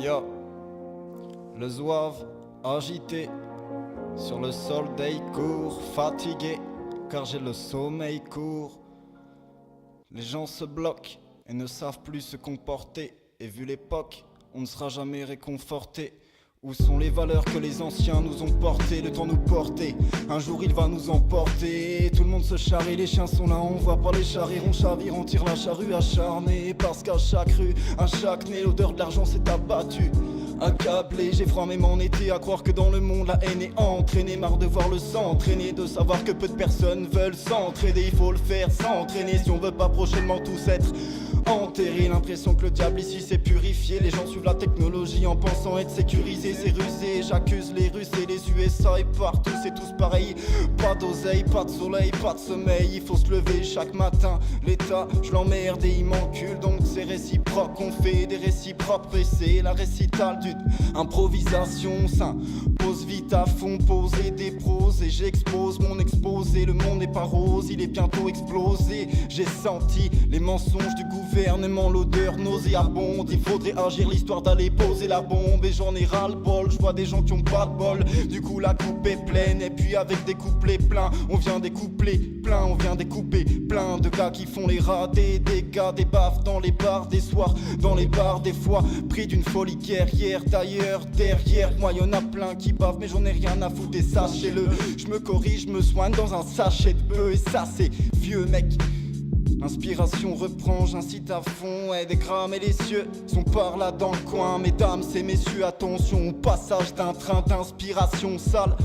Yo, le zouave agité sur le sol des cours, fatigué car j'ai le sommeil court. Les gens se bloquent et ne savent plus se comporter. Et vu l'époque, on ne sera jamais réconforté. Où sont les valeurs que les anciens nous ont portées? Le temps nous porter, un jour il va nous emporter. Tout le monde se charrie, les chiens sont là, on voit pas les charrir. On chavire, on tire la charrue acharnée. Parce qu'à chaque rue, à chaque nez, l'odeur de l'argent s'est abattue. Accablé, j'ai froid même en été à croire que dans le monde la haine est entraînée. Marre de voir le sang traîner, de savoir que peu de personnes veulent s'entraider. Il faut le faire s'entraîner si on veut pas prochainement tous être enterré. L'impression que le diable ici s'est purifié. Les gens suivent la technologie en pensant être sécurisés. C'est rusé, j'accuse les Russes et les USA. Et partout c'est tous pareil. Pas d'oseille, pas de soleil, pas de sommeil. Il faut se lever chaque matin. L'État, je l'emmerde et il m'encule. Donc c'est réciproque, on fait des récits propres. Et c'est la récitale d'une improvisation. S'impose vite à fond, poser des proses. Et j'expose mon exposé. Le monde n'est pas rose, il est bientôt explosé. J'ai senti les mensonges du gouvernement, l'odeur nauséabonde. Il faudrait agir l'histoire d'aller poser la bombe. Et j'en ai ras le bol, je vois des gens qui ont pas de bol. Du coup la coupe est pleine. Et puis avec des couplets pleins, on vient des couplets pleins. On vient découper plein de gars qui font les ratés. Des gars, des baffes dans les bars, des soirs dans les bars. Des fois pris d'une folie guerrière. D'ailleurs derrière moi y'en a plein qui bavent, mais j'en ai rien à foutre et sachez-le. Je me corrige, je me soigne dans un sachet de bœuf. Et ça c'est vieux mec. Inspiration reprend, j'incite à fond. Et des grammes et les cieux sont par là dans le coin. Mesdames et messieurs, attention au passage d'un train d'inspiration sale.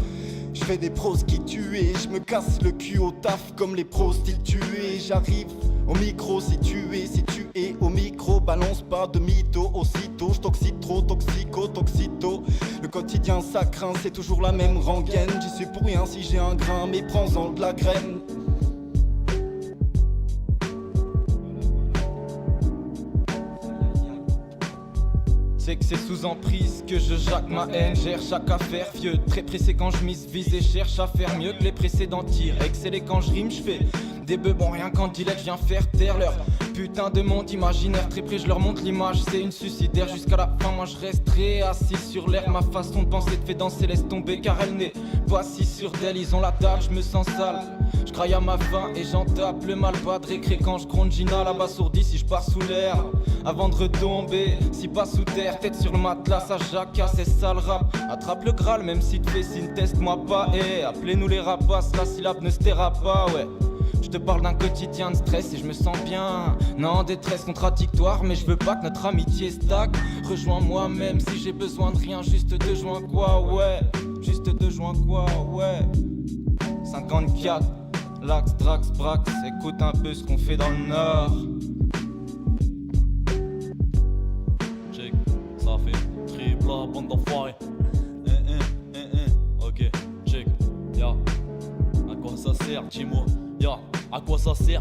Je fais des prostituées, je me casse le cul au taf comme les prostituées. J'arrive au micro si tu es au micro. Balance pas de mytho aussitôt. J'toxide trop, toxico, toxito. Le quotidien ça craint, c'est toujours la même rengaine. J'y suis pour rien si j'ai un grain, mais prends-en de la graine. C'est que c'est sous emprise que je jacque ma haine. Gère chaque affaire, vieux, très pressé quand je mise vise et cherche à faire mieux que les précédents tirs. Excellé quand je rime, je fais des bœufs, bon rien qu'en dilette, je viens faire taire leur putain de monde imaginaire. Très près je leur montre l'image, c'est une suicidaire. Jusqu'à la fin moi je resterai assis sur l'air. Ma façon de penser te fait danser, laisse tomber car elle n'est pas si sûre d'elle. Ils ont la dalle, je me sens sale. Je craille à ma faim et j'en tape le mal. Pas de récré quand je gronde Gina l'abasourdi si je pars sous l'air. Avant de retomber, si pas sous terre, tête sur le matelas, ça jacasse, c'est ça le rap. Attrape le Graal même si te fais signe, teste-moi pas. Et appelez-nous les rapaces, la syllabe ne se taira pas, ouais. Je te parle d'un quotidien de stress et je me sens bien. Non, détresse contradictoire, mais je veux pas que notre amitié stagne. Rejoins-moi même si j'ai besoin de rien, juste de joint quoi, ouais. Juste de joint quoi, ouais. 54, Lax, Drax, Brax, écoute un peu ce qu'on fait dans le Nord. Check, ça fait triple la bande d'enfoirés. Ok, check, ya. À quoi ça sert, dis-moi, ya. À quoi ça sert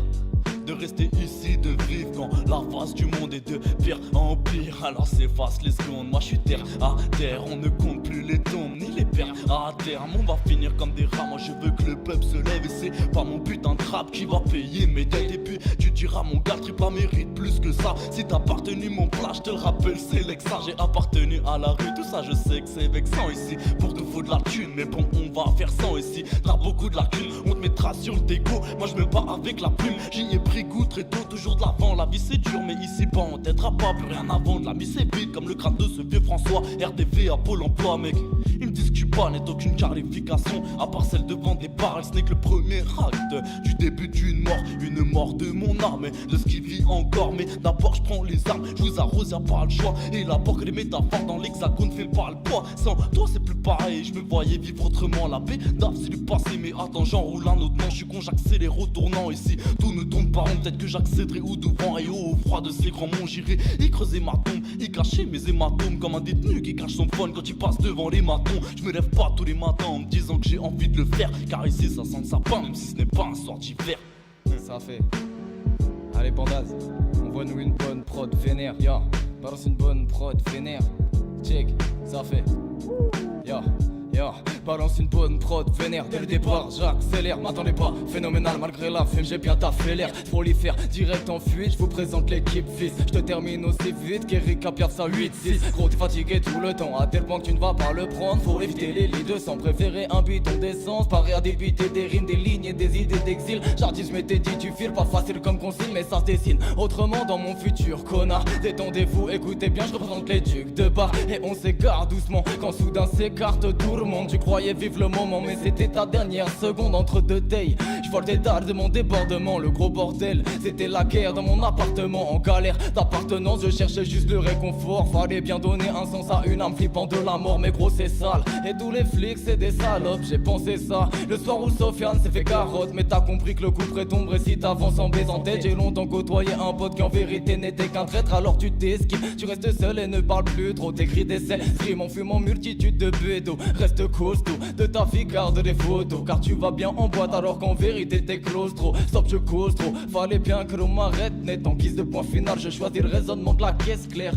de rester ici, de vivre quand la face du monde est de pire en pire. Alors s'efface les secondes, moi je suis terre à terre. On ne compte plus les tombes ni les pères à terme. On va finir comme des rats, moi je veux que le peuple se lève. Et c'est pas mon putain de rap qui va payer mes dettes. Et puis tu diras mon gars, triple mérite plus que ça. Si t'as appartenu mon plat, je te le rappelle, c'est l'exa. J'ai appartenu à la rue, tout ça je sais que c'est vexant ici. Pour tout faut de la thune, mais bon on va faire sans ici. T'as beaucoup de lacunes, on te mettra sur le déco. Moi je me bats avec la plume, j'y ai pris goût très tôt, toujours de l'avant. La vie c'est dur, mais ici pas on t'aidera pas, plus rien avant. De la vie c'est vide comme le crâne de ce vieux François. RDV à Pôle emploi, mec. Ils me disent que je suis pas net, aucune qualification à part celle de vendre des barrels. Ce n'est que le premier acte du début d'une mort, une mort de mon âme, de ce qui vit encore. Mais d'abord je prends les armes, je vous arrose, y'a pas le choix. Et la que les métaphores dans l'hexagone fait pas le poids. Sans toi c'est plus pareil, je me voyais vivre autrement. La paix d'ave c'est du passé, mais attends j'enroule un autre. Non je suis con, j'accélère au tournant ici. Tout ne tombe pas rond, peut-être que j'accéderai au devant. Et au froid de ces grands monts j'irai y creuser ma tombe, y cacher mes hématomes. Comme un détenu qui cache son phone quand il passe devant les matons. Je me lève pas tous les matins en me disant que j'ai envie de le faire. Car ici ça sent le sapin, même si ce n'est pas un soir d'hiver. Ça fait. Allez Bandaz, envoie-nous une bonne prod vénère. Balance une bonne prod vénère. Check, ça fait. Yo, balance une bonne prod vénère dès le départ, j'accélère, m'attendez pas, phénoménal malgré la fume, j'ai bien taffé l'air, prolifère, direct en fuite, je vous présente l'équipe fils, je te termine aussi vite qu'Eric a perdu sa 8-6, gros t'es fatigué tout le temps, à tel point que tu ne vas pas le prendre, faut éviter les lits de sang, préférer un bidon d'essence, paré à débiter des rimes, des lignes et des idées d'exil, jardis je m'étais dit tu files, pas facile comme consigne, mais ça se dessine, autrement dans mon futur, connard, détendez-vous, écoutez bien, je représente les ducs de bar, et on s'égare doucement, quand soudain s'écarte tout le monde, tu croyais vivre le moment mais c'était ta dernière seconde entre deux days. Je vois le dédale de mon débordement, le gros bordel, c'était la guerre dans mon appartement en galère d'appartenance, je cherchais juste le réconfort, fallait bien donner un sens à une âme flippant de la mort, mais gros c'est sale, et tous les flics c'est des salopes, j'ai pensé ça, le soir où Sofiane s'est fait carotte, mais t'as compris que le coup près tomberait si t'avances en baisant tête, j'ai longtemps côtoyé un pote qui en vérité n'était qu'un traître, alors tu t'esquives, tu restes seul et ne parles plus trop, t'écris des scènes, rime en fumant multitude de bédos, reste costaud, de ta vie garde des photos, car tu vas bien en boîte alors qu'en vérité t'es claustro, stop je cause trop, fallait bien que l'on m'arrête net, en guise de point final je choisis le raisonnement de la caisse claire,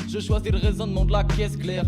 je choisis le raisonnement de la caisse claire,